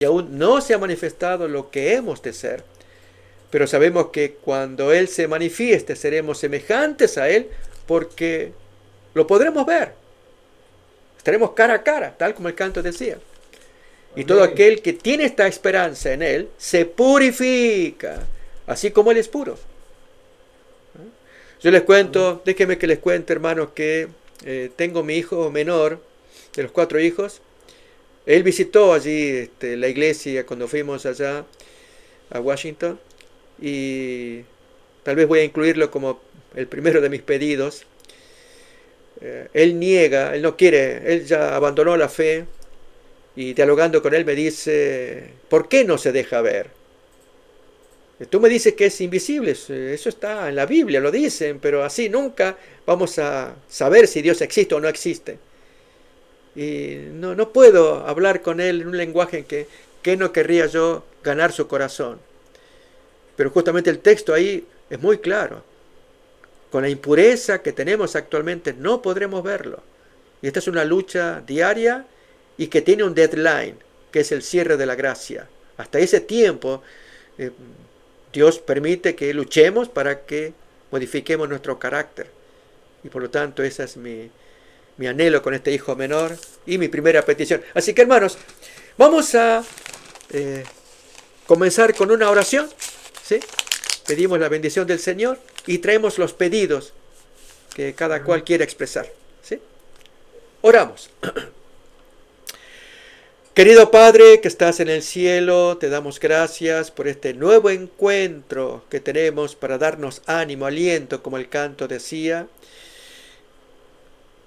y aún no se ha manifestado lo que hemos de ser. Pero sabemos que cuando Él se manifieste seremos semejantes a Él porque lo podremos ver. Estaremos cara a cara, tal como el canto decía. Y todo Amén. aquel que tiene esta esperanza en Él se purifica, así como Él es puro. Yo les cuento, déjenme que les cuente, hermanos, que tengo mi hijo menor, de los 4 hijos. Él visitó allí la iglesia cuando fuimos allá a Washington y tal vez voy a incluirlo como el primero de mis pedidos. Él niega, él no quiere, él ya abandonó la fe y dialogando con él me dice, ¿por qué no se deja ver? Tú me dices que es invisible, eso está en la Biblia, lo dicen, pero así nunca vamos a saber si Dios existe o no existe. Y no puedo hablar con él en un lenguaje en que no querría yo ganar su corazón. Pero justamente el texto ahí es muy claro. Con la impureza que tenemos actualmente no podremos verlo. Y esta es una lucha diaria y que tiene un deadline, que es el cierre de la gracia. Hasta ese tiempo, Dios permite que luchemos para que modifiquemos nuestro carácter. Y por lo tanto, ese es mi anhelo con este hijo menor y mi primera petición. Así que, hermanos, vamos a comenzar con una oración, ¿sí? Pedimos la bendición del Señor y traemos los pedidos que cada cual quiere expresar, ¿sí? Oramos. Querido Padre que estás en el cielo, te damos gracias por este nuevo encuentro que tenemos para darnos ánimo, aliento, como el canto decía,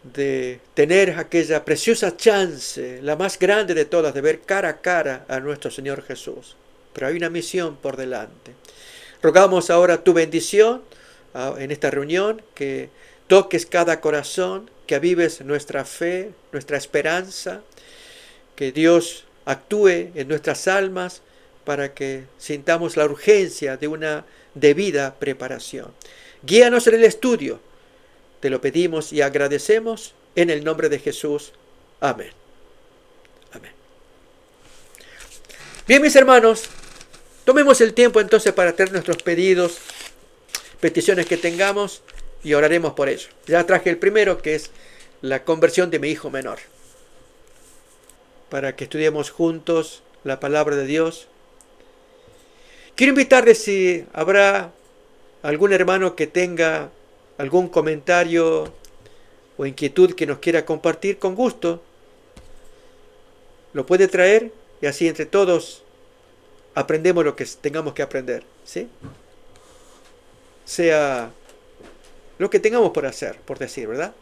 de tener aquella preciosa chance, la más grande de todas, de ver cara a cara a nuestro Señor Jesús. Pero hay una misión por delante. Rogamos ahora tu bendición en esta reunión, que toques cada corazón, que avives nuestra fe, nuestra esperanza, que Dios actúe en nuestras almas para que sintamos la urgencia de una debida preparación. Guíanos en el estudio. Te lo pedimos y agradecemos en el nombre de Jesús. Amén. Amén. Bien, mis hermanos, tomemos el tiempo entonces para hacer nuestros pedidos, peticiones que tengamos y oraremos por ello. Ya traje el primero, que es la conversión de mi hijo menor, para que estudiemos juntos la palabra de Dios. Quiero invitarles si habrá algún hermano que tenga algún comentario o inquietud que nos quiera compartir, con gusto lo puede traer y así entre todos aprendemos lo que tengamos que aprender, ¿sí? Sea lo que tengamos por hacer, por decir, ¿verdad?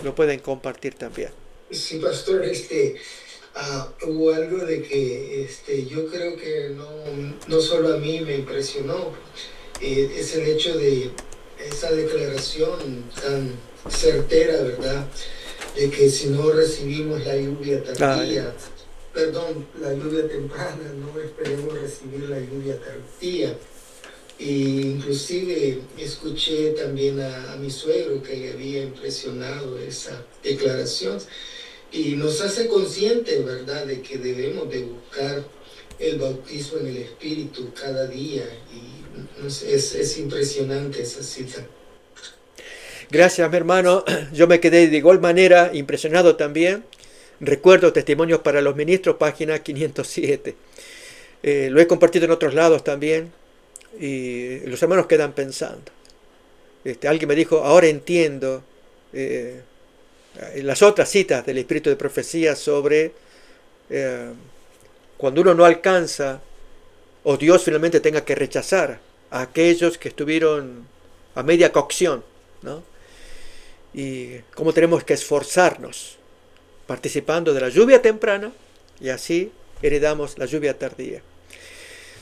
Lo pueden compartir también. Sí, pastor, hubo algo de que yo creo que no solo a mí me impresionó, es el hecho de esa declaración tan certera, ¿verdad? De que si no recibimos la lluvia tardía, la lluvia temprana, no esperemos recibir la lluvia tardía. Y inclusive escuché también a mi suegro que le había impresionado esa declaración. Y nos hace conscientes, ¿verdad?, de que debemos de buscar el bautismo en el Espíritu cada día. Y es impresionante esa cita. Gracias, mi hermano. Yo me quedé de igual manera impresionado también. Recuerdo Testimonios para los Ministros, página 507. Lo he compartido en otros lados también. Y los hermanos quedan pensando. Alguien me dijo, ahora entiendo las otras citas del Espíritu de Profecía sobre cuando uno no alcanza o Dios finalmente tenga que rechazar a aquellos que estuvieron a media cocción, ¿no? Y cómo tenemos que esforzarnos participando de la lluvia temprana y así heredamos la lluvia tardía.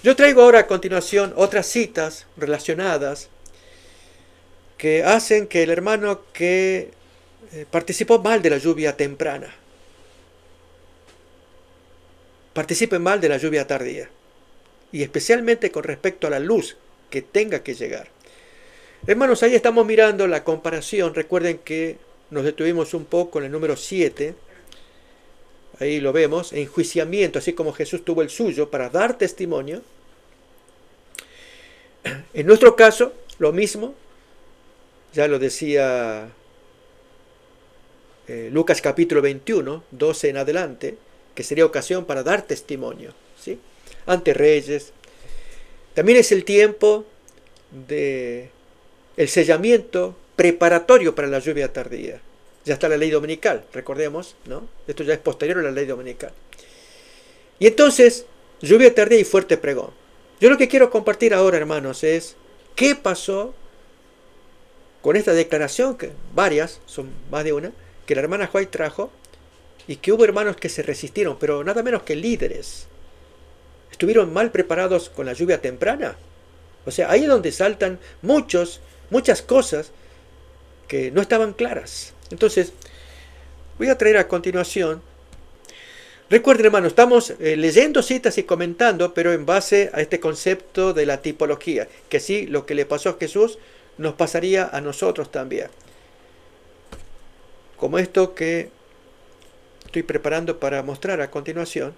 Yo traigo ahora a continuación otras citas relacionadas que hacen que el hermano que participó mal de la lluvia temprana participe mal de la lluvia tardía, y especialmente con respecto a la luz que tenga que llegar. Hermanos, ahí estamos mirando la comparación. Recuerden que nos detuvimos un poco en el número 7, ahí lo vemos, enjuiciamiento, así como Jesús tuvo el suyo para dar testimonio. En nuestro caso, lo mismo, ya lo decía Lucas capítulo 21, 12 en adelante, que sería ocasión para dar testimonio, ¿sí? Ante reyes. También es el tiempo de el sellamiento preparatorio para la lluvia tardía. Ya está la ley dominical, recordemos, ¿no? Esto ya es posterior a la ley dominical. Y entonces, lluvia tardía y fuerte pregón. Yo lo que quiero compartir ahora, hermanos, es qué pasó con esta declaración, que varias, son más de una, que la hermana White trajo, y que hubo hermanos que se resistieron, pero nada menos que líderes. ¿Estuvieron mal preparados con la lluvia temprana? O sea, ahí es donde saltan muchas cosas que no estaban claras. Entonces, voy a traer a continuación. Recuerden, hermanos, estamos leyendo citas y comentando, pero en base a este concepto de la tipología, que sí, lo que le pasó a Jesús nos pasaría a nosotros también. Como esto que estoy preparando para mostrar a continuación,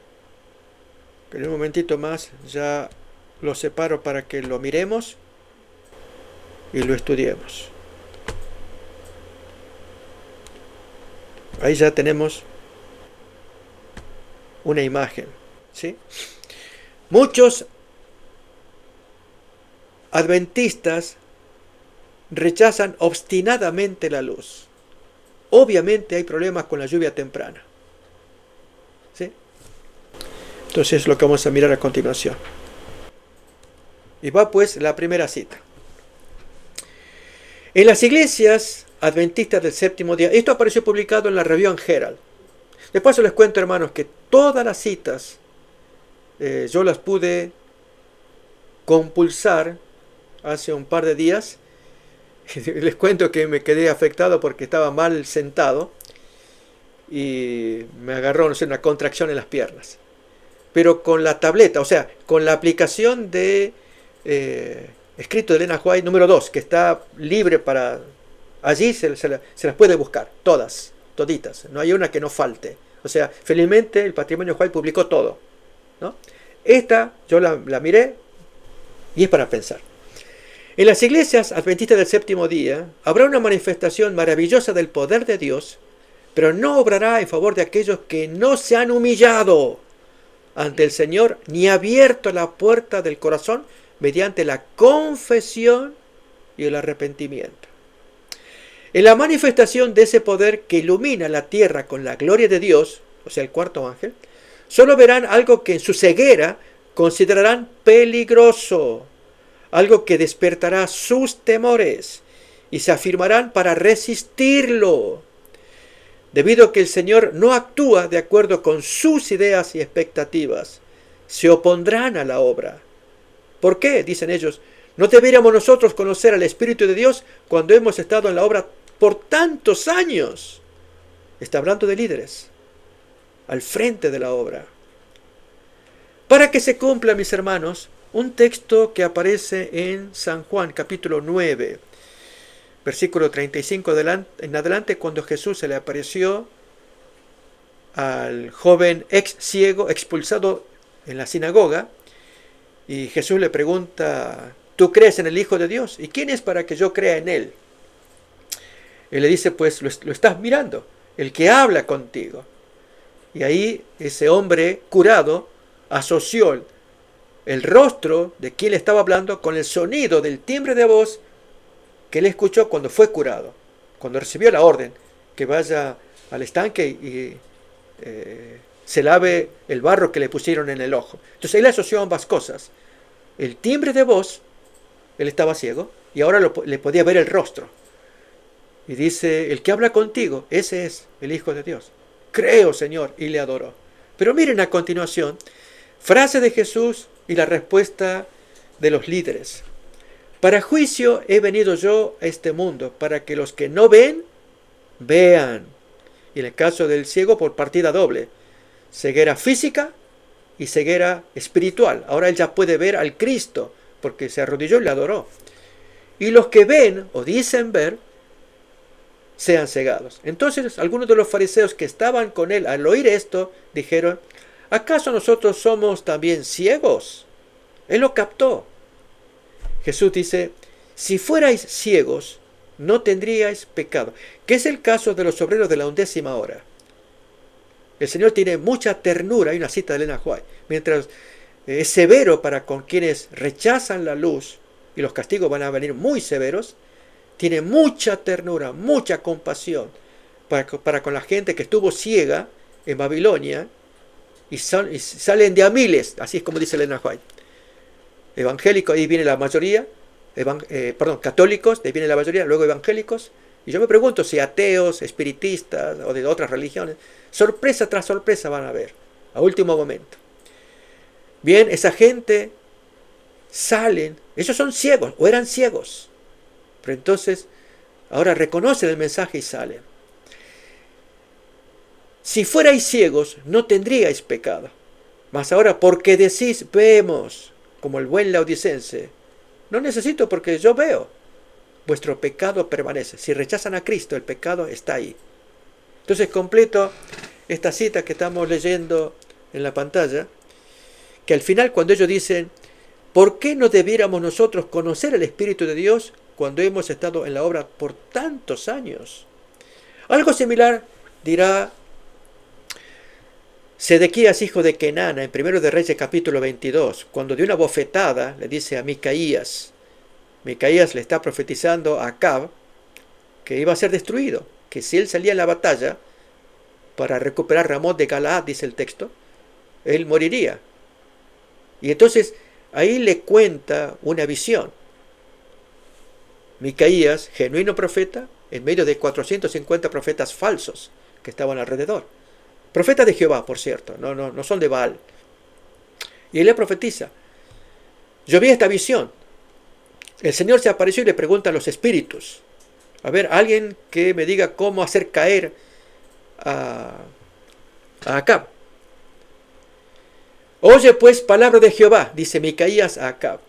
que en un momentito más ya lo separo para que lo miremos y lo estudiemos. Ahí ya tenemos una imagen, ¿sí? Muchos adventistas rechazan obstinadamente la luz. Obviamente hay problemas con la lluvia temprana, ¿sí? Entonces es lo que vamos a mirar a continuación. Y va pues la primera cita. En las iglesias adventistas del séptimo día, esto apareció publicado en la Review and Herald. Después les cuento, hermanos, que todas las citas yo las pude compulsar hace un par de días. Les cuento que me quedé afectado porque estaba mal sentado y me agarró, no sé, una contracción en las piernas. Pero con la tableta, o sea, con la aplicación de escrito de Elena White número 2, que está libre para... Allí se las puede buscar, toditas, no hay una que no falte. O sea, felizmente el Patrimonio White publicó todo, ¿no? Esta yo la miré y es para pensar. En las iglesias adventistas del séptimo día habrá una manifestación maravillosa del poder de Dios, pero no obrará en favor de aquellos que no se han humillado ante el Señor ni abierto la puerta del corazón mediante la confesión y el arrepentimiento. En la manifestación de ese poder que ilumina la tierra con la gloria de Dios, o sea, el cuarto ángel, solo verán algo que en su ceguera considerarán peligroso, algo que despertará sus temores y se afirmarán para resistirlo. Debido a que el Señor no actúa de acuerdo con sus ideas y expectativas, se opondrán a la obra. ¿Por qué? Dicen ellos. ¿No deberíamos nosotros conocer al Espíritu de Dios cuando hemos estado en la obra por tantos años? Está hablando de líderes al frente de la obra. Para que se cumpla, mis hermanos, un texto que aparece en San Juan, capítulo 9, versículo 35 en adelante, cuando Jesús se le apareció al joven ex ciego expulsado en la sinagoga, y Jesús le pregunta: ¿tú crees en el Hijo de Dios? ¿Y quién es para que yo crea en él? Él le dice: pues lo estás mirando, el que habla contigo. Y ahí ese hombre curado asoció el rostro de quien le estaba hablando con el sonido del timbre de voz que él escuchó cuando fue curado, cuando recibió la orden que vaya al estanque y se lave el barro que le pusieron en el ojo. Entonces él asoció ambas cosas: el timbre de voz, él estaba ciego y ahora le podía ver el rostro, y dice: el que habla contigo, ese es el Hijo de Dios. Creo, Señor, y le adoró. Pero miren a continuación, frase de Jesús y la respuesta de los líderes: para juicio he venido yo a este mundo, para que los que no ven, vean. Y en el caso del ciego, por partida doble: ceguera física y ceguera espiritual. Ahora él ya puede ver al Cristo, porque se arrodilló y le adoró. Y los que ven, o dicen ver, sean cegados. Entonces algunos de los fariseos que estaban con él al oír esto dijeron, ¿acaso nosotros somos también ciegos? Él lo captó. Jesús dice, si fuerais ciegos, no tendríais pecado. Que es el caso de los obreros de la 11ª hora. El Señor tiene mucha ternura, hay una cita de Elena White, mientras es severo para con quienes rechazan la luz, y los castigos van a venir muy severos, tiene mucha ternura, mucha compasión para con la gente que estuvo ciega en Babilonia, y salen de a miles, así es como dice Elena White. Evangélicos, ahí viene la mayoría, católicos, de ahí viene la mayoría, luego evangélicos, y yo me pregunto si ateos, espiritistas o de otras religiones, sorpresa tras sorpresa van a ver, a último momento. Bien, esa gente salen, ellos son ciegos o eran ciegos, pero entonces ahora reconocen el mensaje y salen. Si fuerais ciegos, no tendríais pecado. Mas ahora, porque decís, vemos, como el buen laodicense, no necesito porque yo veo. Vuestro pecado permanece. Si rechazan a Cristo, el pecado está ahí. Entonces completo esta cita que estamos leyendo en la pantalla, que al final cuando ellos dicen, ¿por qué no debiéramos nosotros conocer el Espíritu de Dios cuando hemos estado en la obra por tantos años? Algo similar dirá Sedequías, hijo de Kenana, en 1 de Reyes capítulo 22, cuando de una bofetada le dice a Micaías, Micaías le está profetizando a Acab que iba a ser destruido, que si él salía en la batalla para recuperar Ramot de Galaad, dice el texto, él moriría. Y entonces ahí le cuenta una visión. Micaías, genuino profeta, en medio de 450 profetas falsos que estaban alrededor. Profetas de Jehová, por cierto, no son de Baal. Y él le profetiza. Yo vi esta visión. El Señor se apareció y le pregunta a los espíritus. A ver, alguien que me diga cómo hacer caer a Acab. Oye pues palabra de Jehová, dice Micaías a Acab.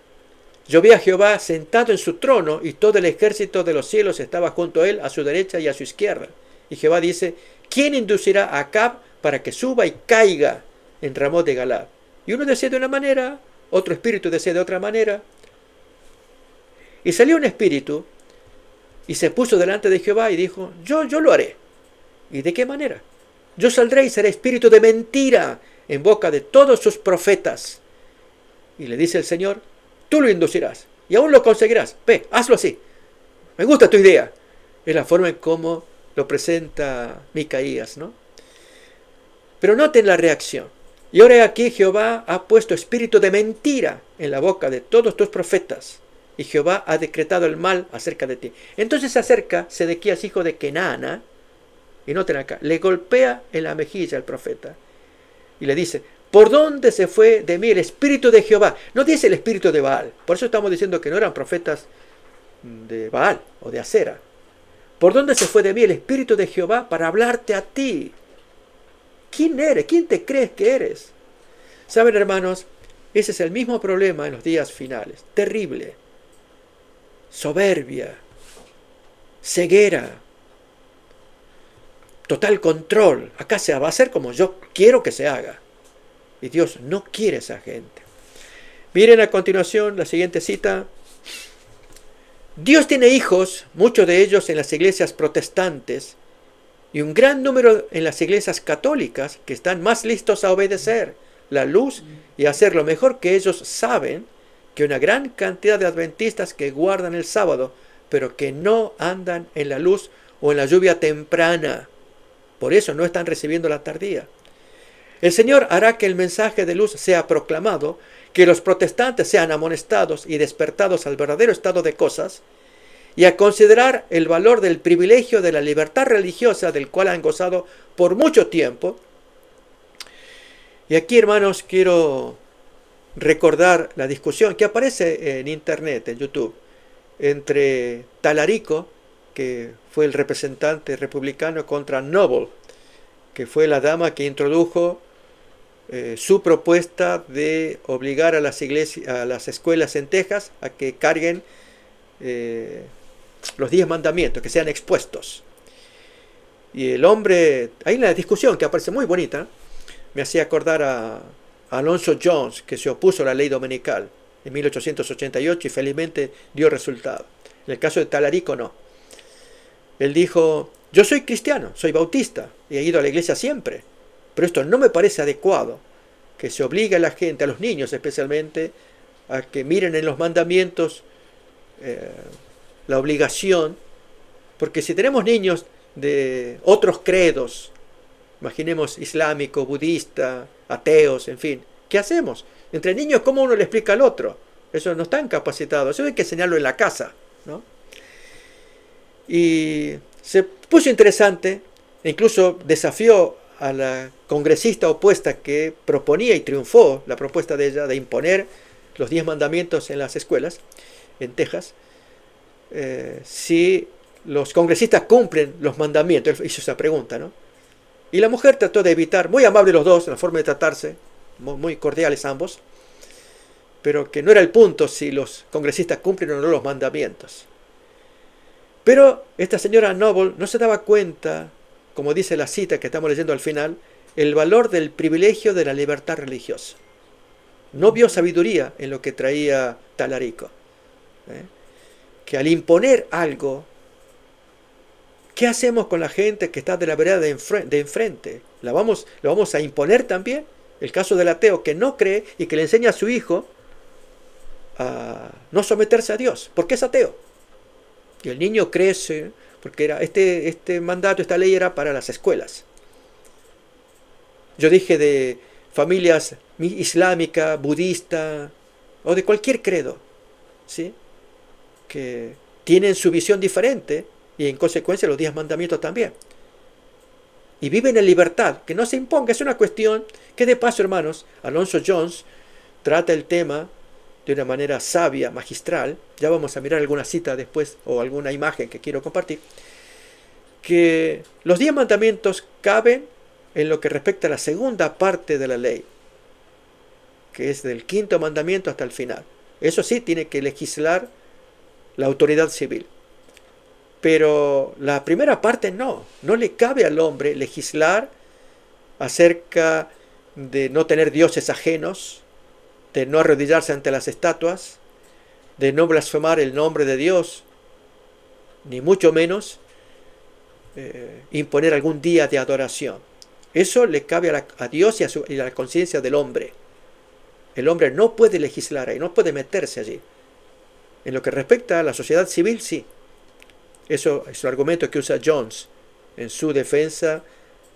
Yo vi a Jehová sentado en su trono y todo el ejército de los cielos estaba junto a él, a su derecha y a su izquierda. Y Jehová dice, ¿quién inducirá a Acab para que suba y caiga en Ramot de Galaad? Y uno decía de una manera, otro espíritu decía de otra manera. Y salió un espíritu y se puso delante de Jehová y dijo, yo lo haré. ¿Y de qué manera? Yo saldré y seré espíritu de mentira en boca de todos sus profetas. Y le dice el Señor, tú lo inducirás y aún lo conseguirás. Ve, hazlo así. Me gusta tu idea. Es la forma en cómo lo presenta Micaías, ¿no? Pero noten la reacción. Y ahora aquí Jehová ha puesto espíritu de mentira en la boca de todos tus profetas. Y Jehová ha decretado el mal acerca de ti. Entonces se acerca Sedequías, hijo de Kenana, y noten acá, le golpea en la mejilla al profeta. Y le dice, ¿por dónde se fue de mí el espíritu de Jehová? No dice el espíritu de Baal. Por eso estamos diciendo que no eran profetas de Baal o de Acera. ¿Por dónde se fue de mí el espíritu de Jehová para hablarte a ti? ¿Quién eres? ¿Quién te crees que eres? Saben, hermanos, ese es el mismo problema en los días finales. Terrible. Soberbia. Ceguera. Total control. Acá se va a hacer como yo quiero que se haga. Y Dios no quiere esa gente. Miren a continuación la siguiente cita. Dios tiene hijos, muchos de ellos en las iglesias protestantes, y un gran número en las iglesias católicas que están más listos a obedecer la luz y hacer lo mejor que ellos saben que una gran cantidad de adventistas que guardan el sábado, pero que no andan en la luz o en la lluvia temprana. Por eso no están recibiendo la tardía. El Señor hará que el mensaje de luz sea proclamado, que los protestantes sean amonestados y despertados al verdadero estado de cosas, y a considerar el valor del privilegio de la libertad religiosa del cual han gozado por mucho tiempo. Y aquí, hermanos, quiero recordar la discusión que aparece en internet, en YouTube, entre Talarico, que fue el representante republicano, contra Noble, que fue la dama que introdujo su propuesta de obligar a las escuelas en Texas a que carguen los 10 mandamientos, que sean expuestos. Y el hombre, hay una discusión que aparece muy bonita, me hacía acordar a Alonso Jones, que se opuso a la ley dominical en 1888 y felizmente dio resultado. En el caso de Talarico no. Él dijo, yo soy cristiano, soy bautista y he ido a la iglesia siempre, pero esto no me parece adecuado, que se obligue a la gente, a los niños especialmente, a que miren en los mandamientos la obligación, porque si tenemos niños de otros credos, imaginemos islámico, budista, ateos, en fin, ¿qué hacemos? Entre niños, ¿cómo uno le explica al otro? Eso no están capacitados, eso hay que enseñarlo en la casa, ¿no? Y se puso interesante, e incluso desafió a la congresista opuesta que proponía y triunfó la propuesta de ella de imponer los 10 mandamientos en las escuelas en Texas, si los congresistas cumplen los mandamientos. Él hizo esa pregunta, ¿no? Y la mujer trató de evitar, muy amable los dos, en la forma de tratarse, muy cordiales ambos, pero que no era el punto si los congresistas cumplen o no los mandamientos. Pero esta señora Noble no se daba cuenta, como dice la cita que estamos leyendo al final, el valor del privilegio de la libertad religiosa. No vio sabiduría en lo que traía Talarico. Que al imponer algo, ¿qué hacemos con la gente que está de la vereda de enfrente? ¿Lo vamos a imponer también? El caso del ateo que no cree y que le enseña a su hijo a no someterse a Dios, porque es ateo. Y el niño crece, porque era este mandato, esta ley era para las escuelas. Yo dije de familias islámica, budista, o de cualquier credo, ¿sí? Que tienen su visión diferente, y en consecuencia los 10 mandamientos también. Y viven en libertad, que no se imponga. Es una cuestión que, de paso, hermanos, Alonso Jones trata el tema de una manera sabia, magistral. Ya vamos a mirar alguna cita después o alguna imagen que quiero compartir. Que los 10 mandamientos caben en lo que respecta a la segunda parte de la ley, que es del 5.º mandamiento hasta el final. Eso sí, tiene que legislar la autoridad civil. Pero la primera parte no le cabe al hombre legislar acerca de no tener dioses ajenos, de no arrodillarse ante las estatuas, de no blasfemar el nombre de Dios, ni mucho menos imponer algún día de adoración. Eso le cabe a Dios y a la conciencia del hombre. El hombre no puede legislar ahí, no puede meterse allí. En lo que respecta a la sociedad civil, sí. Eso es el argumento que usa Jones en su defensa,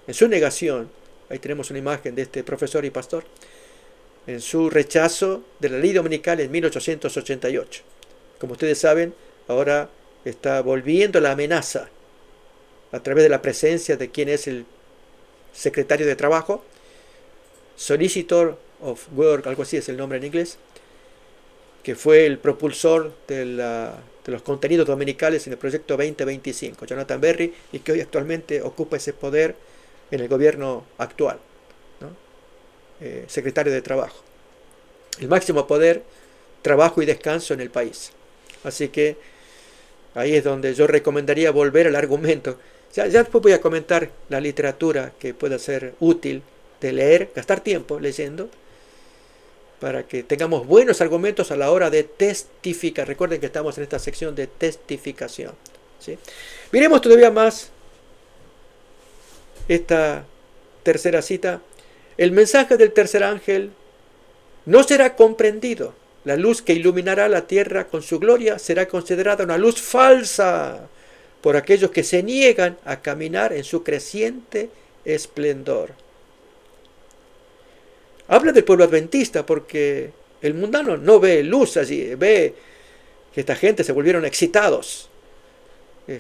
en su negación. Ahí tenemos una imagen de este profesor y pastor, en su rechazo de la ley dominical en 1888. Como ustedes saben, ahora está volviendo la amenaza a través de la presencia de quien es el secretario de Trabajo, Solicitor of Work, algo así es el nombre en inglés, que fue el propulsor de los contenidos dominicales en el proyecto 2025, Jonathan Berry, y que hoy actualmente ocupa ese poder en el gobierno actual, ¿no? Secretario de Trabajo. El máximo poder, trabajo y descanso en el país. Así que ahí es donde yo recomendaría volver al argumento. Ya después voy a comentar la literatura que pueda ser útil de leer, gastar tiempo leyendo, para que tengamos buenos argumentos a la hora de testificar. Recuerden que estamos en esta sección de testificación, ¿sí? Miremos todavía más esta tercera cita. El mensaje del tercer ángel no será comprendido. La luz que iluminará la tierra con su gloria será considerada una luz falsa por aquellos que se niegan a caminar en su creciente esplendor. Habla del pueblo adventista porque el mundano no ve luz allí, ve que esta gente se volvieron excitados,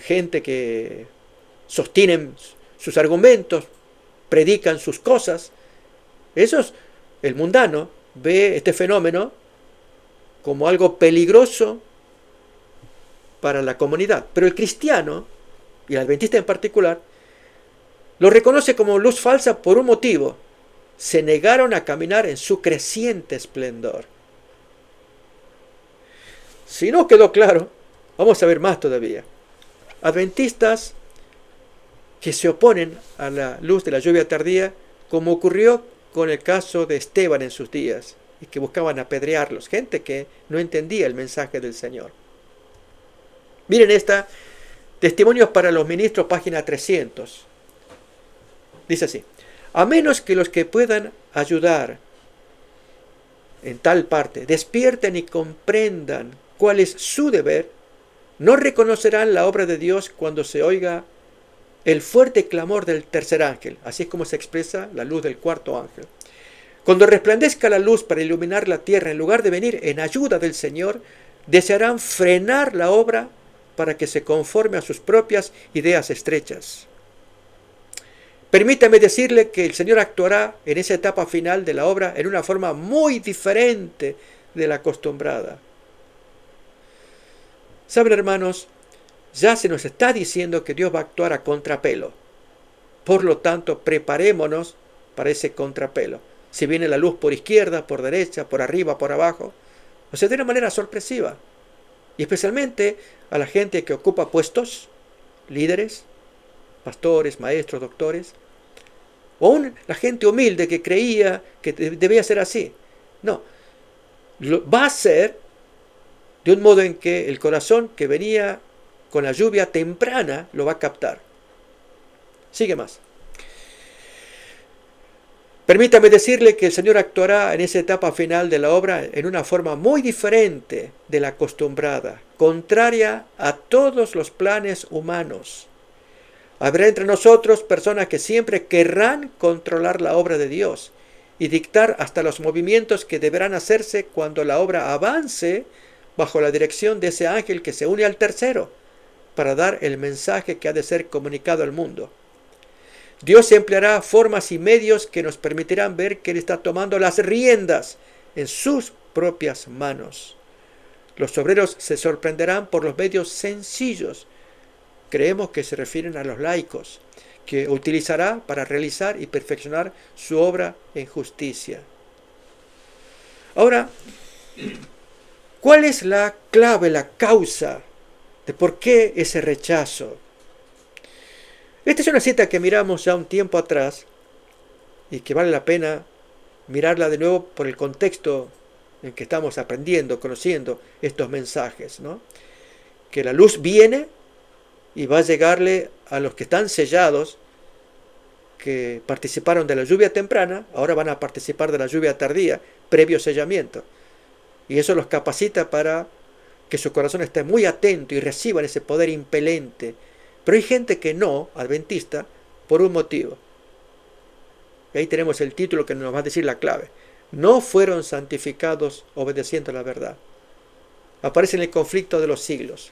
gente que sostienen sus argumentos, predican sus cosas. El mundano ve este fenómeno como algo peligroso para la comunidad, pero el cristiano, y el adventista en particular, lo reconoce como luz falsa por un motivo: se negaron a caminar en su creciente esplendor. Si no quedó claro, vamos a ver más todavía. Adventistas que se oponen a la luz de la lluvia tardía, como ocurrió con el caso de Esteban en sus días, y que buscaban apedrearlos, gente que no entendía el mensaje del Señor. Miren esta, Testimonios para los Ministros, página 300. Dice así: a menos que los que puedan ayudar en tal parte despierten y comprendan cuál es su deber, no reconocerán la obra de Dios cuando se oiga el fuerte clamor del tercer ángel. Así es como se expresa la luz del cuarto ángel. Cuando resplandezca la luz para iluminar la tierra, en lugar de venir en ayuda del Señor, desearán frenar la obra para que se conforme a sus propias ideas estrechas. Permítame decirle que el Señor actuará en esa etapa final de la obra en una forma muy diferente de la acostumbrada. Saben, hermanos, ya se nos está diciendo que Dios va a actuar a contrapelo. Por lo tanto, preparémonos para ese contrapelo. Si viene la luz por izquierda, por derecha, por arriba, por abajo, o sea, de una manera sorpresiva. Y especialmente a la gente que ocupa puestos, líderes, pastores, maestros, doctores, o aún la gente humilde que creía que debía ser así. No, va a ser de un modo en que el corazón que venía con la lluvia temprana lo va a captar. Sigue más. Permítame decirle que el Señor actuará en esa etapa final de la obra en una forma muy diferente de la acostumbrada, contraria a todos los planes humanos. Habrá entre nosotros personas que siempre querrán controlar la obra de Dios y dictar hasta los movimientos que deberán hacerse cuando la obra avance bajo la dirección de ese ángel que se une al tercero para dar el mensaje que ha de ser comunicado al mundo. Dios empleará formas y medios que nos permitirán ver que Él está tomando las riendas en sus propias manos. Los obreros se sorprenderán por los medios sencillos. Creemos que se refieren a los laicos, que utilizará para realizar y perfeccionar su obra en justicia. Ahora, ¿cuál es la clave, la causa de por qué ese rechazo? Esta es una cita que miramos ya un tiempo atrás y que vale la pena mirarla de nuevo por el contexto en que estamos aprendiendo, conociendo estos mensajes, ¿no? Que la luz viene y va a llegarle a los que están sellados, que participaron de la lluvia temprana, ahora van a participar de la lluvia tardía, previo sellamiento. Y eso los capacita para que su corazón esté muy atento y reciban ese poder impelente. Pero hay gente que no, adventista, por un motivo. Y ahí tenemos el título que nos va a decir la clave. No fueron santificados obedeciendo a la verdad. Aparece en el conflicto de los siglos.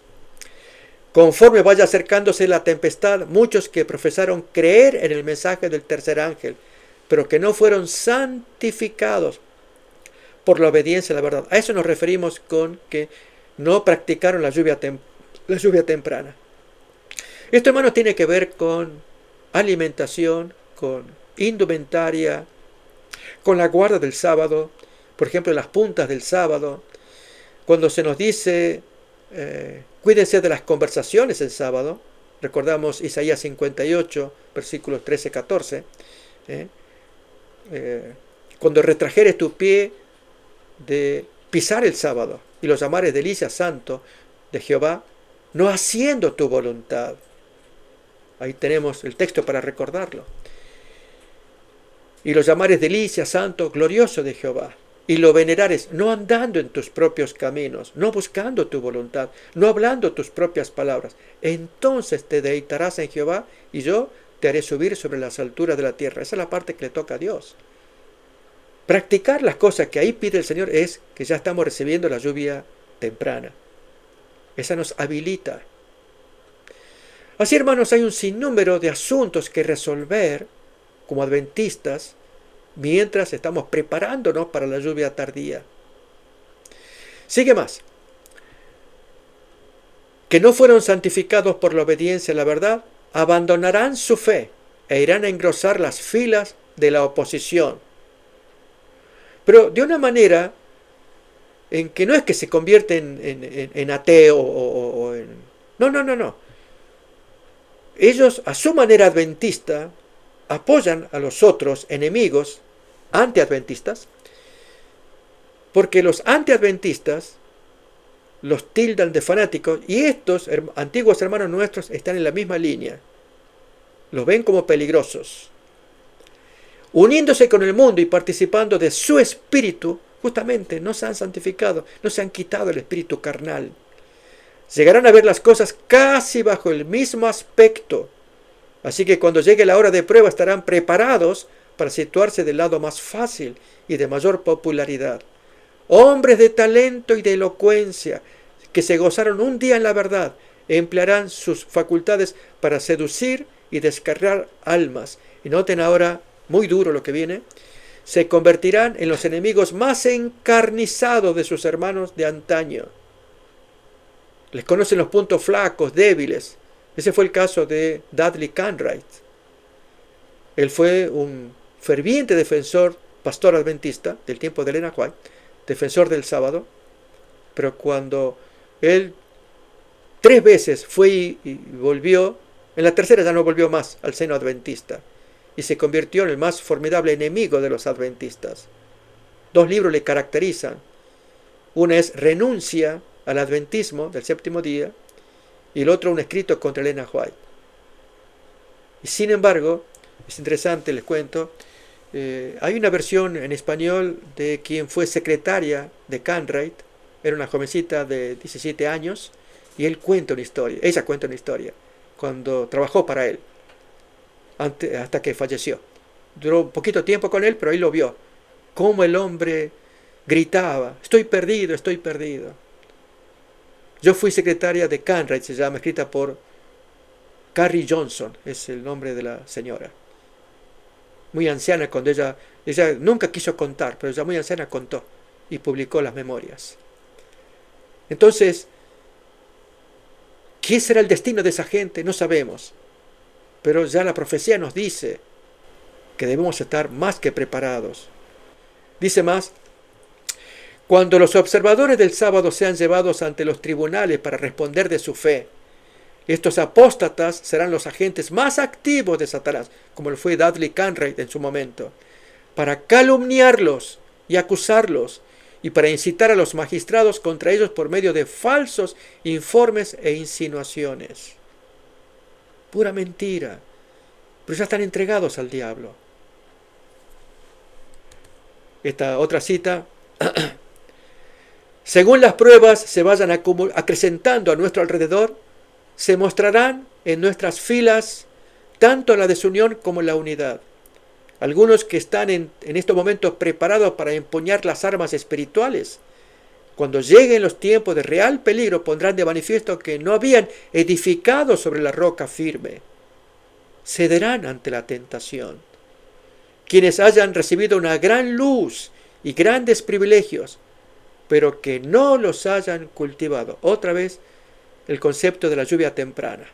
Conforme vaya acercándose la tempestad, muchos que profesaron creer en el mensaje del tercer ángel, pero que no fueron santificados por la obediencia a la verdad. A eso nos referimos con que no practicaron la lluvia temprana. Esto, hermanos, tiene que ver con alimentación, con indumentaria, con la guarda del sábado, por ejemplo, las puntas del sábado, cuando se nos dice cuídense de las conversaciones el sábado. Recordamos Isaías 58, versículos 13-14. Cuando retrajeres tu pie de pisar el sábado y los llamares delicia santo de Jehová, no haciendo tu voluntad. Ahí tenemos el texto para recordarlo. Y los llamares delicia santo, glorioso de Jehová. Y lo venerares, no andando en tus propios caminos, no buscando tu voluntad, no hablando tus propias palabras. Entonces te deleitarás en Jehová y yo te haré subir sobre las alturas de la tierra. Esa es la parte que le toca a Dios. Practicar las cosas que ahí pide el Señor es que ya estamos recibiendo la lluvia temprana. Esa nos habilita. Así, hermanos, hay un sinnúmero de asuntos que resolver como adventistas mientras estamos preparándonos para la lluvia tardía. Sigue más. Que no fueron santificados por la obediencia a la verdad, abandonarán su fe e irán a engrosar las filas de la oposición. Pero de una manera en que no es que se convierten en ateo o en... No. ellos a su manera adventista apoyan a los otros enemigos antiadventistas, porque los antiadventistas los tildan de fanáticos y estos antiguos hermanos nuestros están en la misma línea. Los ven como peligrosos. Uniéndose con el mundo y participando de su espíritu, justamente no se han santificado, no se han quitado el espíritu carnal. Llegarán a ver las cosas casi bajo el mismo aspecto. Así que cuando llegue la hora de prueba estarán preparados para situarse del lado más fácil y de mayor popularidad. Hombres de talento y de elocuencia que se gozaron un día en la verdad emplearán sus facultades para seducir y descargar almas. Y noten ahora, muy duro lo que viene, se convertirán en los enemigos más encarnizados de sus hermanos de antaño. Les conocen los puntos flacos, débiles. Ese fue el caso de Dudley Cartwright. Él fue un ferviente defensor, pastor adventista del tiempo de Elena White, defensor del sábado, pero cuando él 3 veces fue y volvió, en la tercera ya no volvió más al seno adventista y se convirtió en el más formidable enemigo de los adventistas. 2 libros le caracterizan. Uno es Renuncia al adventismo del séptimo día y el otro un escrito contra Elena White. Y sin embargo, es interesante, les cuento, hay una versión en español de quien fue secretaria de Cartwright, era una jovencita de 17 años, y ella cuenta una historia, cuando trabajó para él, hasta que falleció. Duró un poquito tiempo con él, pero él lo vio, cómo el hombre gritaba, estoy perdido, estoy perdido. Yo fui secretaria de Cartwright, se llama, escrita por Carrie Johnson, es el nombre de la señora. Muy anciana, cuando ella nunca quiso contar, pero ya muy anciana contó y publicó las memorias. Entonces, ¿qué será el destino de esa gente? No sabemos. Pero ya la profecía nos dice que debemos estar más que preparados. Dice más, cuando los observadores del sábado sean llevados ante los tribunales para responder de su fe, estos apóstatas serán los agentes más activos de Satanás, como lo fue Dudley Cartwright en su momento, para calumniarlos y acusarlos y para incitar a los magistrados contra ellos por medio de falsos informes e insinuaciones. Pura mentira, pero ya están entregados al diablo. Esta otra cita, según las pruebas se vayan acrecentando a nuestro alrededor, se mostrarán en nuestras filas tanto la desunión como la unidad. Algunos que están en estos momentos preparados para empuñar las armas espirituales, cuando lleguen los tiempos de real peligro, pondrán de manifiesto que no habían edificado sobre la roca firme. Cederán ante la tentación. Quienes hayan recibido una gran luz y grandes privilegios, pero que no los hayan cultivado. Otra vez, el concepto de la lluvia temprana.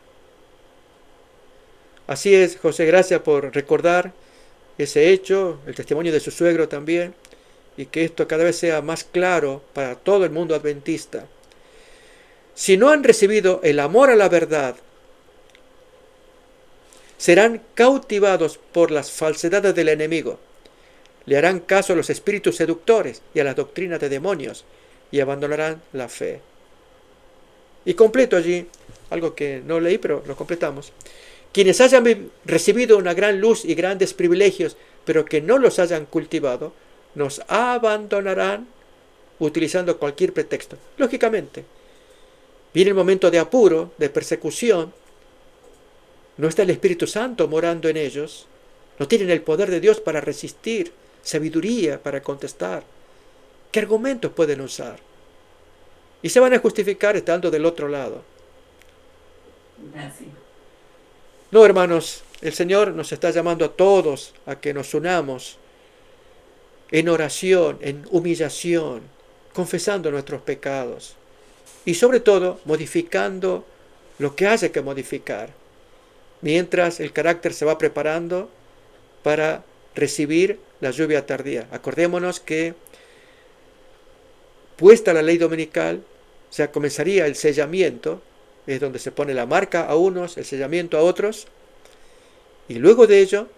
Así es, José, gracias por recordar ese hecho, el testimonio de su suegro también, y que esto cada vez sea más claro para todo el mundo adventista. Si no han recibido el amor a la verdad, serán cautivados por las falsedades del enemigo, le harán caso a los espíritus seductores y a las doctrinas de demonios, y abandonarán la fe. Y completo allí, algo que no leí, pero lo completamos. Quienes hayan recibido una gran luz y grandes privilegios, pero que no los hayan cultivado, nos abandonarán utilizando cualquier pretexto. Lógicamente, viene el momento de apuro, de persecución, no está el Espíritu Santo morando en ellos, no tienen el poder de Dios para resistir, sabiduría para contestar. ¿Qué argumentos pueden usar? Y se van a justificar estando del otro lado. Gracias. No, hermanos, el Señor nos está llamando a todos a que nos unamos en oración, en humillación, confesando nuestros pecados y sobre todo modificando lo que haya que modificar, mientras el carácter se va preparando para recibir la lluvia tardía. Acordémonos que puesta la ley dominical, comenzaría el sellamiento es donde se pone la marca a unos, el sellamiento a otros, y luego de ello,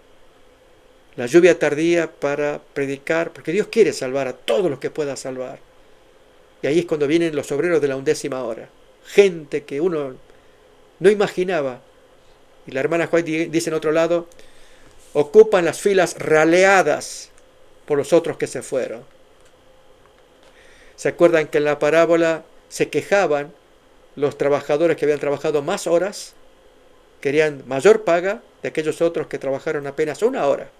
la lluvia tardía para predicar, porque Dios quiere salvar a todos los que pueda salvar. Y ahí es cuando vienen los obreros de la 11ª hora, gente que uno no imaginaba. Y la hermana White dice en otro lado, ocupan las filas raleadas por los otros que se fueron. ¿Se acuerdan que en la parábola se quejaban los trabajadores que habían trabajado más horas? Querían mayor paga de aquellos otros que trabajaron apenas 1 hora.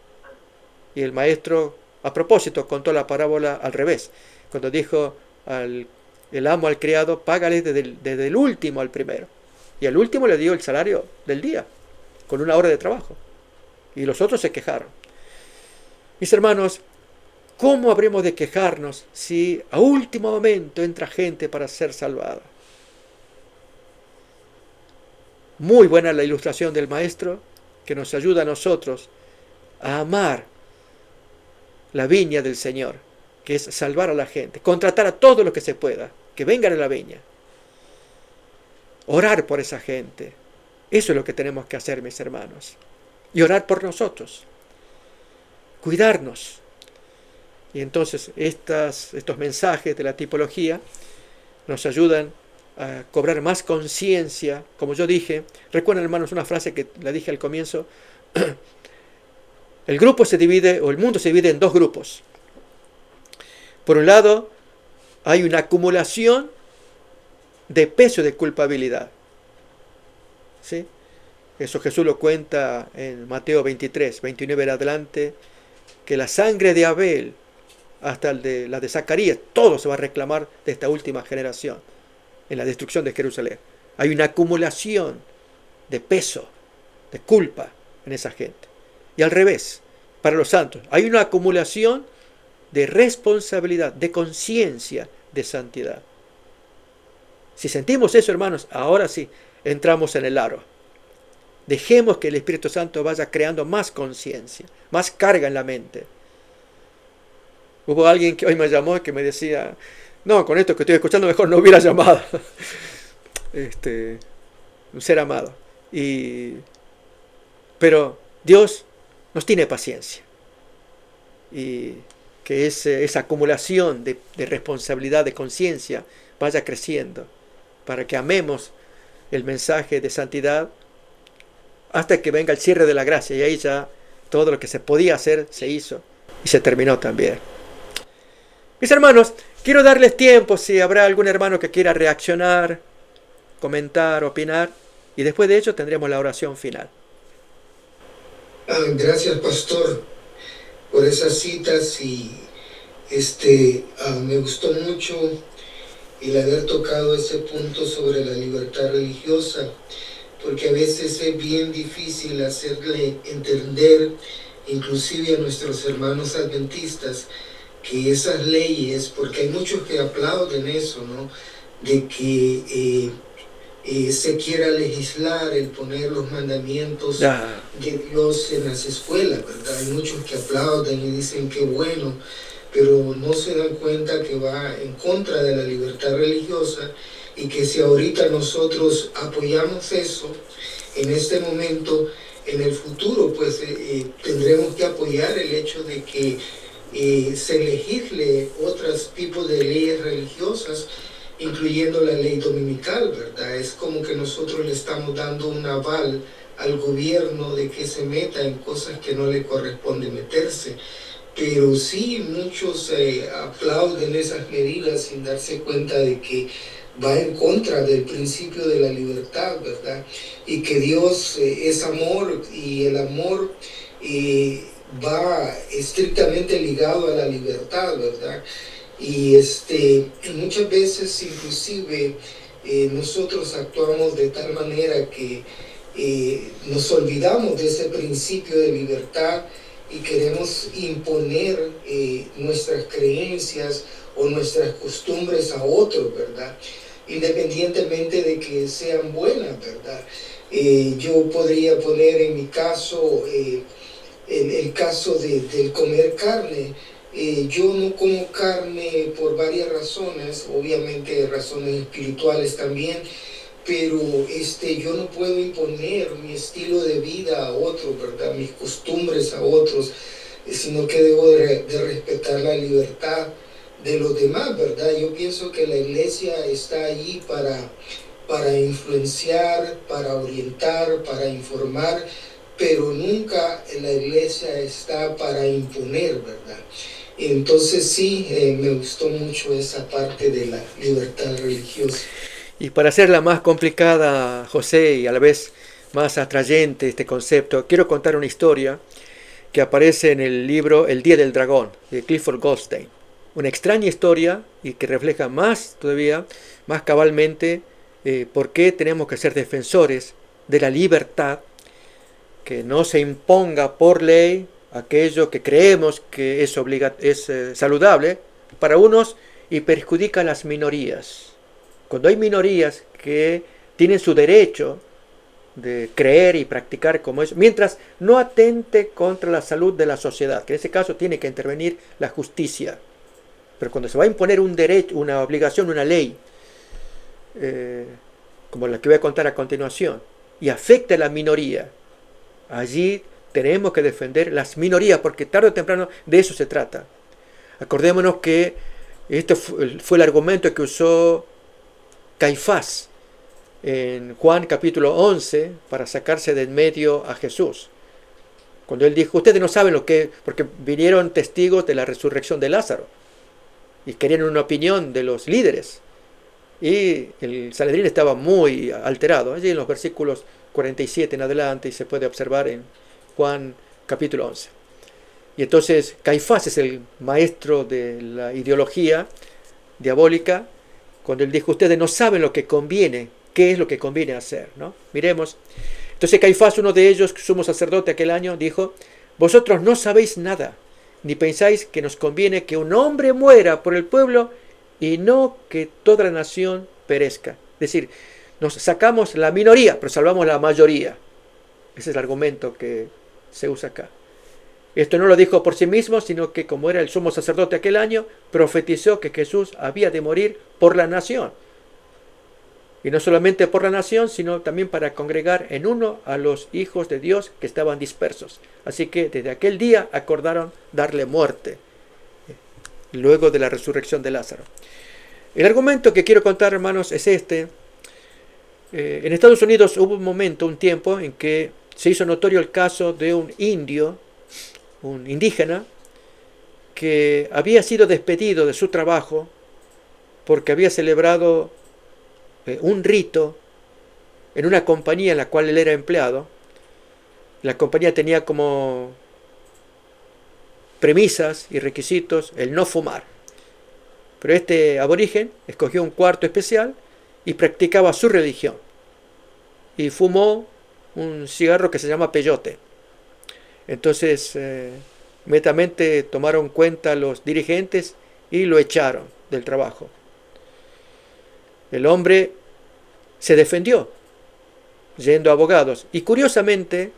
Y el maestro, a propósito, contó la parábola al revés. Cuando dijo el amo al criado, págale desde el último al primero. Y al último le dio el salario del día, con 1 hora de trabajo. Y los otros se quejaron. Mis hermanos, ¿cómo habremos de quejarnos si a último momento entra gente para ser salvada? Muy buena la ilustración del maestro, que nos ayuda a nosotros a amar la viña del Señor, que es salvar a la gente, contratar a todo lo que se pueda, que vengan a la viña, orar por esa gente. Eso es lo que tenemos que hacer, mis hermanos, y orar por nosotros, cuidarnos. Y entonces estos mensajes de la tipología nos ayudan a cobrar más conciencia. Como yo dije, recuerden, hermanos, una frase que la dije al comienzo. El grupo se divide, o el mundo se divide en 2 grupos. Por un lado, hay una acumulación de peso de culpabilidad. ¿Sí? Eso Jesús lo cuenta en Mateo 23, 29 en adelante, que la sangre de Abel hasta la de Zacarías, todo se va a reclamar de esta última generación en la destrucción de Jerusalén. Hay una acumulación de peso, de culpa en esa gente. Y al revés, para los santos, hay una acumulación de responsabilidad, de conciencia, de santidad. Si sentimos eso, hermanos, ahora sí, entramos en el aro. Dejemos que el Espíritu Santo vaya creando más conciencia, más carga en la mente. Hubo alguien que hoy me llamó y que me decía, no, con esto que estoy escuchando mejor no hubiera llamado. Un ser amado. Pero Dios nos tiene paciencia. Y que esa acumulación de responsabilidad, de conciencia, vaya creciendo, para que amemos el mensaje de santidad hasta que venga el cierre de la gracia. Y ahí ya todo lo que se podía hacer se hizo y se terminó también. Mis hermanos, quiero darles tiempo si habrá algún hermano que quiera reaccionar, comentar, opinar, y después de ello tendremos la oración final. Gracias, pastor, por esas citas, y me gustó mucho el haber tocado ese punto sobre la libertad religiosa, porque a veces es bien difícil hacerle entender, inclusive a nuestros hermanos adventistas, que esas leyes, porque hay muchos que aplauden eso, ¿no? De que se quiera legislar el poner los mandamientos de Dios en las escuelas, ¿verdad? Hay muchos que aplauden y dicen que bueno, pero no se dan cuenta que va en contra de la libertad religiosa, y que si ahorita nosotros apoyamos eso, en este momento, en el futuro, pues tendremos que apoyar el hecho de que se legisle otros tipos de leyes religiosas, incluyendo la ley dominical, ¿verdad? Es como que nosotros le estamos dando un aval al gobierno de que se meta en cosas que no le corresponde meterse. Pero sí, muchos aplauden esas medidas sin darse cuenta de que va en contra del principio de la libertad, ¿verdad? Y que Dios es amor, y el amor va estrictamente ligado a la libertad, ¿verdad? Y muchas veces inclusive nosotros actuamos de tal manera que nos olvidamos de ese principio de libertad y queremos imponer nuestras creencias o nuestras costumbres a otros, ¿verdad? Independientemente de que sean buenas, ¿verdad? Yo podría poner en mi caso, el caso del comer carne. Yo no como carne por varias razones, obviamente razones espirituales también, pero yo no puedo imponer mi estilo de vida a otros, ¿verdad? Mis costumbres a otros, sino que debo de respetar la libertad de los demás, ¿verdad? Yo pienso que la iglesia está allí para influenciar, para orientar, para informar, pero nunca la iglesia está para imponer, ¿verdad? Entonces sí, me gustó mucho esa parte de la libertad religiosa. Y para hacerla más complicada, José, y a la vez más atrayente este concepto, quiero contar una historia que aparece en el libro El Día del Dragón, de Clifford Goldstein. Una extraña historia y que refleja más todavía, más cabalmente, por qué tenemos que ser defensores de la libertad, que no se imponga por ley aquello que creemos que es saludable para unos y perjudica a las minorías. Cuando hay minorías que tienen su derecho de creer y practicar como es, mientras no atente contra la salud de la sociedad, que en ese caso tiene que intervenir la justicia. Pero cuando se va a imponer un derecho, una obligación, una ley, como la que voy a contar a continuación, y afecta a la minoría, allí tenemos que defender las minorías, porque tarde o temprano de eso se trata. Acordémonos que este fue el argumento que usó Caifás en Juan capítulo 11 para sacarse de en medio a Jesús. Cuando él dijo, ustedes no saben lo que, porque vinieron testigos de la resurrección de Lázaro y querían una opinión de los líderes. Y el Sanedrín estaba muy alterado, allí en los versículos 47 en adelante, y se puede observar en Juan capítulo 11. Y entonces Caifás es el maestro de la ideología diabólica, cuando él dijo, ustedes no saben lo que conviene, qué es lo que conviene hacer, ¿no? Miremos. Entonces Caifás, uno de ellos, sumo sacerdote aquel año, dijo, vosotros no sabéis nada, ni pensáis que nos conviene que un hombre muera por el pueblo y no que toda la nación perezca. Es decir, nos sacamos la minoría, pero salvamos la mayoría. Ese es el argumento que se usa acá. Esto no lo dijo por sí mismo, sino que como era el sumo sacerdote aquel año, profetizó que Jesús había de morir por la nación. Y no solamente por la nación, sino también para congregar en uno a los hijos de Dios que estaban dispersos. Así que desde aquel día acordaron darle muerte, luego de la resurrección de Lázaro. El argumento que quiero contar, hermanos, es este. En Estados Unidos hubo un momento, un tiempo, en que se hizo notorio el caso de un indio, un indígena, que había sido despedido de su trabajo porque había celebrado un rito en una compañía en la cual él era empleado. La compañía tenía como premisas y requisitos el no fumar. Pero este aborigen escogió un cuarto especial y practicaba su religión. Y fumó un cigarro que se llama peyote. Entonces, inmediatamente tomaron cuenta los dirigentes y lo echaron del trabajo. El hombre se defendió yendo a abogados. Y curiosamente,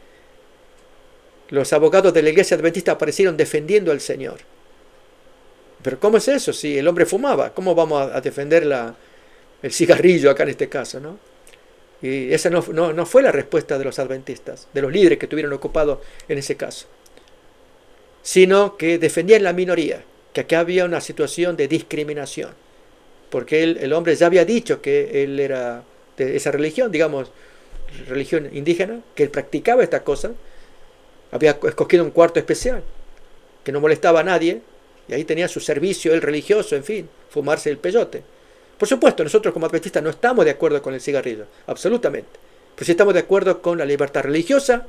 los abogados de la iglesia adventista aparecieron defendiendo al Señor. Pero ¿cómo es eso? Si el hombre fumaba, ¿cómo vamos a defender el cigarrillo acá en este caso, ¿no? Y esa no fue la respuesta de los adventistas, de los líderes que estuvieron ocupados en ese caso, sino que defendían la minoría, que acá había una situación de discriminación, porque el hombre ya había dicho que él era de esa religión, digamos, religión indígena, que él practicaba esta cosa, había escogido un cuarto especial, que no molestaba a nadie, y ahí tenía su servicio, el religioso, en fin, fumarse el peyote. Por supuesto, nosotros como adventistas no estamos de acuerdo con el cigarrillo, absolutamente. Pero sí estamos de acuerdo con la libertad religiosa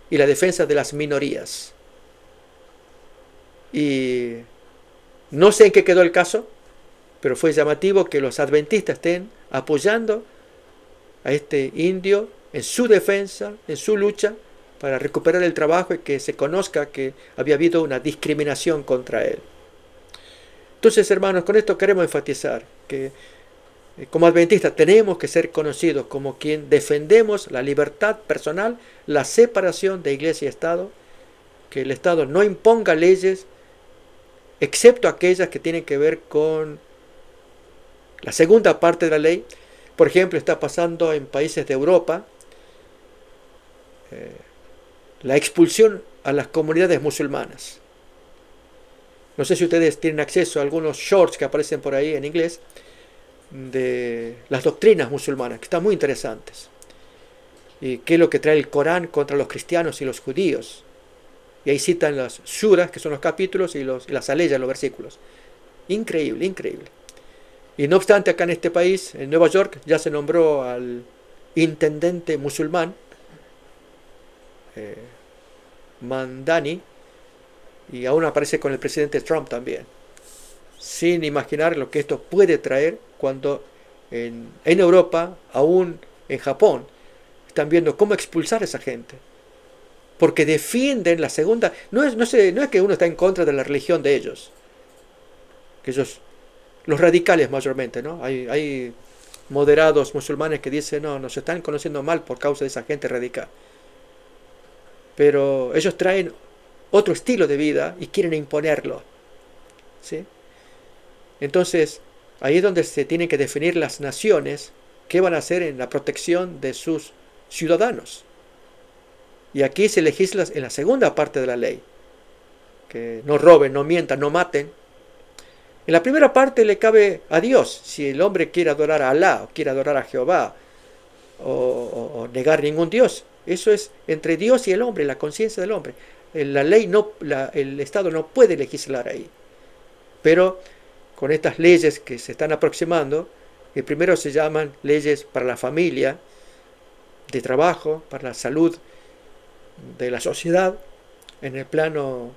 y la defensa de las minorías. Y no sé en qué quedó el caso, pero fue llamativo que los adventistas estén apoyando a este indio en su defensa, en su lucha para recuperar el trabajo y que se conozca que había habido una discriminación contra él. Entonces, hermanos, con esto queremos enfatizar que como adventistas tenemos que ser conocidos como quien defendemos la libertad personal, la separación de iglesia y Estado, que el Estado no imponga leyes, excepto aquellas que tienen que ver con la segunda parte de la ley, Por ejemplo, está pasando en países de Europa la expulsión a las comunidades musulmanas. No sé si ustedes tienen acceso a algunos shorts que aparecen por ahí en inglés de las doctrinas musulmanas, que están muy interesantes. Y qué es lo que trae el Corán contra los cristianos y los judíos. Y ahí citan las suras, que son los capítulos, y las aleyas, los versículos. Increíble, increíble. Y no obstante, acá en este país, en Nueva York, ya se nombró al intendente musulmán, Mandani, y aún aparece con el presidente Trump también. Sin imaginar lo que esto puede traer cuando en Europa, aún en Japón, están viendo cómo expulsar a esa gente. Porque defienden la segunda. No es que uno está en contra de la religión de ellos. Que ellos, los radicales mayormente, ¿no? Hay moderados musulmanes que dicen, no, nos están conociendo mal por causa de esa gente radical. Pero ellos traen otro estilo de vida y quieren imponerlo. ¿Sí? Entonces, ahí es donde se tienen que definir las naciones qué van a hacer en la protección de sus ciudadanos. Y aquí se legisla en la segunda parte de la ley, que no roben, no mientan, no maten. En la primera parte le cabe a Dios, si el hombre quiere adorar a Alá, o quiere adorar a Jehová, o negar ningún Dios. Eso es entre Dios y el hombre, la conciencia del hombre. La ley el Estado no puede legislar ahí. Pero con estas leyes que se están aproximando, que primero se llaman leyes para la familia, de trabajo, para la salud de la sociedad, en el plano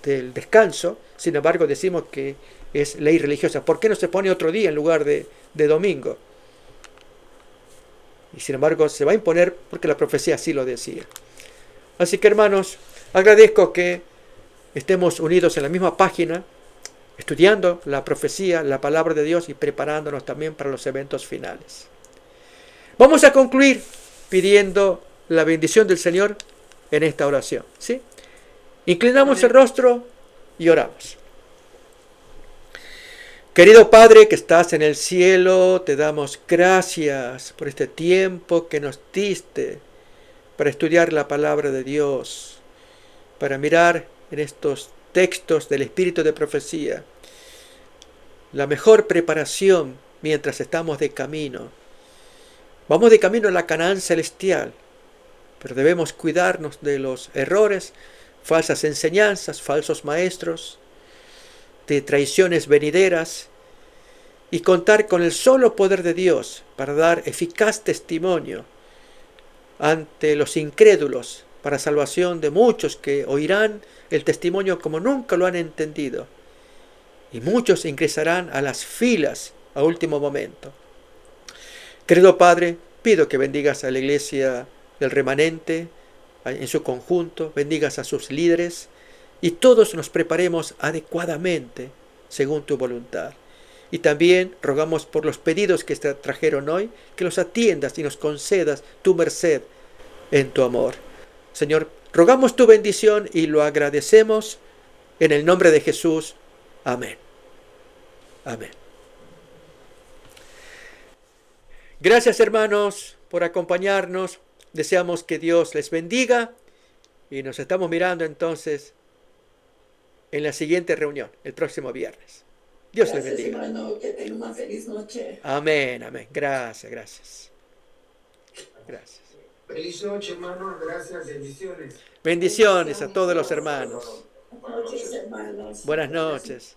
del descanso. Sin embargo, decimos que es ley religiosa. ¿Por qué no se pone otro día en lugar de domingo? Y sin embargo se va a imponer porque la profecía así lo decía. Así que, hermanos, agradezco que estemos unidos en la misma página, estudiando la profecía, la palabra de Dios y preparándonos también para los eventos finales. Vamos a concluir pidiendo la bendición del Señor en esta oración, ¿sí? Inclinamos el rostro y oramos. Querido Padre que estás en el cielo, te damos gracias por este tiempo que nos diste para estudiar la palabra de Dios, para mirar en estos textos del Espíritu de profecía la mejor preparación mientras estamos de camino. Vamos de camino a la Canaán celestial, pero debemos cuidarnos de los errores, falsas enseñanzas, falsos maestros, de traiciones venideras, y contar con el solo poder de Dios para dar eficaz testimonio ante los incrédulos para salvación de muchos que oirán el testimonio como nunca lo han entendido, y muchos ingresarán a las filas a último momento. Querido Padre, pido que bendigas a la iglesia del remanente en su conjunto, bendigas a sus líderes, y todos nos preparemos adecuadamente según tu voluntad. Y también rogamos por los pedidos que se trajeron hoy, que los atiendas y nos concedas tu merced en tu amor. Señor, rogamos tu bendición y lo agradecemos en el nombre de Jesús. Amén. Amén. Gracias, hermanos, por acompañarnos. Deseamos que Dios les bendiga y nos estamos mirando entonces en la siguiente reunión, el próximo viernes. Dios les bendiga. Hermano, que tenga una feliz noche. Amén, amén. Gracias, gracias. Gracias. Feliz noche, hermano. Gracias. Bendiciones. Bendiciones a todos los hermanos. Buenas noches, hermanos. Buenas noches.